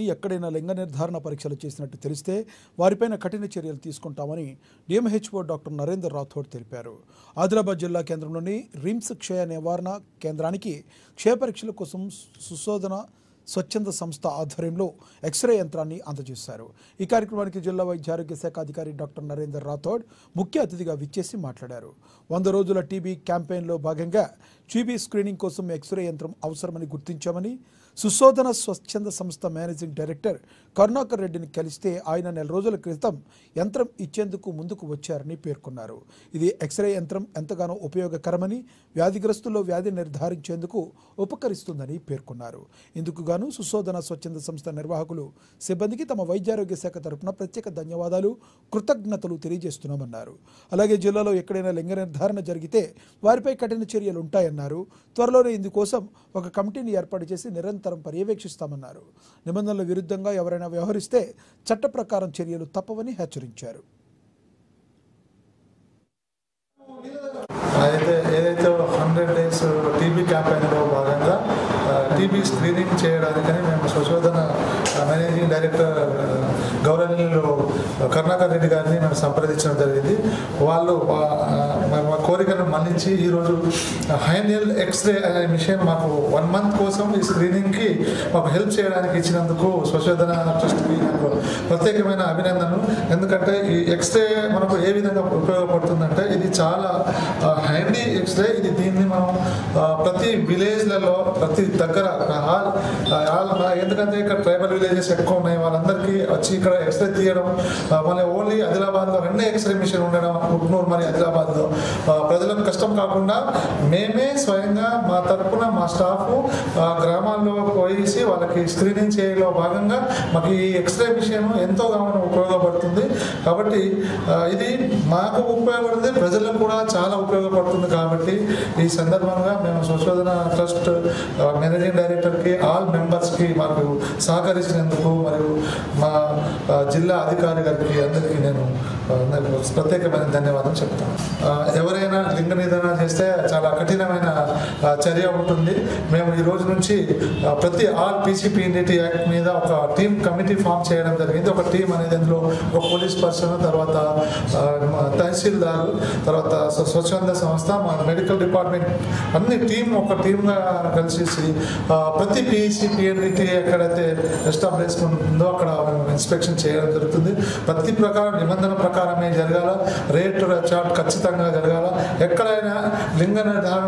ఎక్కడైనా లింగ నిర్ధారణ పరీక్షలు చేసినట్టు తెలిస్తే వారిపైన కఠిన చర్యలు తీసుకుంటామని డిఎంహెచ్ఓ డాక్టర్ నరేందర్ రాథోడ్ తెలిపారు. ఆదిలాబాద్ జిల్లా కేంద్రంలోని రిమ్స్ క్షయ నివారణ కేంద్రానికి క్షయ పరీక్షల కోసం సుశోధన స్వచ్ఛంద సంస్థ ఆధ్వర్యంలో ఎక్స్రే యంత్రాన్ని అందజేశారు. ఈ కార్యక్రమానికి జిల్లా వైద్య ఆరోగ్య శాఖ అధికారి డాక్టర్ నరేందర్ రాథోడ్ ముఖ్య అతిథిగా విచ్చేసి మాట్లాడారు. 100 రోజుల టీబీ క్యాంపెయిన్లో భాగంగా టీబీ స్క్రీనింగ్ కోసం ఎక్స్రే యంత్రం అవసరమని గుర్తించామని, సుశోధన స్వచ్ఛంద సంస్థ మేనేజింగ్ డైరెక్టర్ కరుణాకర్ రెడ్డిని కలిస్తే ఆయన నెల రోజుల క్రితం యంత్రం ఇచ్చేందుకు ముందుకు వచ్చారని పేర్కొన్నారు. ఇది ఎక్స్రే యంత్రం ఎంతగానో ఉపయోగకరమని, వ్యాధిగ్రస్తుల్లో వ్యాధి నిర్ధారించేందుకు ఉపకరిస్తుందని పేర్కొన్నారు. ఇందుకు గాను సుశోధన స్వచ్ఛంద సంస్థ నిర్వాహకులు సిబ్బందికి తమ వైద్యారోగ్య శాఖ తరపున ప్రత్యేక ధన్యవాదాలు, కృతజ్ఞతలు తెలియజేస్తున్నామన్నారు. అలాగే జిల్లాలో ఎక్కడైనా లింగ నిర్ధారణ జరిగితే వారిపై కఠిన చర్యలు ఉంటాయన్నారు. త్వరలోనే ఇందుకోసం ఒక కమిటీని ఏర్పాటు చేసి నిరంతరం పర్యవేక్షిస్తామన్నారు. నిబంధనల విరుద్ధంగా ఎవరైనా వ్యవహరిస్తే చట్ట ప్రకారం చర్యలు తప్పవని హెచ్చరించారు. ఏదైతే 100 days టీబీ క్యాంపెయిన్లో భాగంగా టీబీ స్క్రీనింగ్ చేయడానికని మేము సుశోధన మేనేజింగ్ డైరెక్టర్ గౌరవనీయులు కరుణాకర్ రెడ్డి గారిని మేము సంప్రదించడం జరిగింది. వాళ్ళు మా కోరికను మన్నించి ఈరోజు హైనియల్ ఎక్స్రే అనే మిషన్ మాకు 1 month కోసం ఈ స్క్రీనింగ్కి మాకు హెల్ప్ చేయడానికి ఇచ్చినందుకు సుశోధన ట్రస్ట్కి నాకు ప్రత్యేకమైన అభినందనలు. ఎందుకంటే ఈ ఎక్స్రే మనకు ఏ విధంగా ఉపయోగపడుతుందంటే ఇది చాలా హ్యాండీ ఎక్స్రే. దీన్ని మనం ప్రతి విలేజ్లలో ప్రతి దగ్గర ఎందుకంటే ఇక్కడ ట్రైబల్ విలేజెస్ ఎక్కువ ఉన్నాయి, వాళ్ళందరికీ వచ్చి ఇక్కడ ఎక్స్రే తీయడం, మళ్ళీ ఓన్లీ ఆదిలాబాద్లో 2 ఎక్స్రే మిషన్ ఉండడం, ఉట్నూరు మరి ఆదిలాబాద్లో ప్రజలకు కష్టం కాకుండా మేమే స్వయంగా మా తరఫున మా స్టాఫ్ గ్రామాల్లో పోయేసి వాళ్ళకి స్క్రీనింగ్ చేయలో భాగంగా మాకు ఈ ఎక్స్రే మిషన్ ఎంతో ఉపయోగపడుతుంది. కాబట్టి ఇది మాకు ఉపయోగపడుతుంది, ప్రజలకు కూడా చాలా ఉపయోగపడుతుంది. కాబట్టి ఈ సందర్భంగా మేము సుశోధన ట్రస్ట్ మేనేజింగ్ డైరెక్టర్కి ఆల్ మెంబర్స్కి మాకు సహకరించినందుకు మరియు మా జిల్లా అధికారి గారికి అందరికీ నేను ప్రత్యేకమైన ధన్యవాదాలు చెప్తాను. ఎవరైనా లింగ నిర్ధారణ చేస్తే చాలా కఠినమైన చర్య ఉంటుంది. మేము ఈ రోజు నుంచి ప్రతి ఆల్ పీసీపీఎన్డీటీ యాక్ట్ మీద ఒక టీమ్ కమిటీ ఫామ్ చేయడం జరిగింది. ఒక టీం అనేది అందులో ఒక పోలీస్ పర్సన్, తర్వాత తహసీల్దారు, తర్వాత స్వచ్ఛంద సంస్థ, మా మెడికల్ డిపార్ట్మెంట్ అన్ని ఒక టీమ్గా కలిసి ప్రతి పీసీపీఎన్డీటీ ఎక్కడైతే ఎస్టాబ్లిష్మెంట్ ఉందో అక్కడ ఇన్స్పెక్షన్ చేయడం జరుగుతుంది. ప్రతి ప్రకారం నిబంధన ప్రకారమే జరగాల, రేట్ చార్ట్ ఖచ్చితంగా జరగాల. ఎక్కడైనా లింగ నిర్ధారణ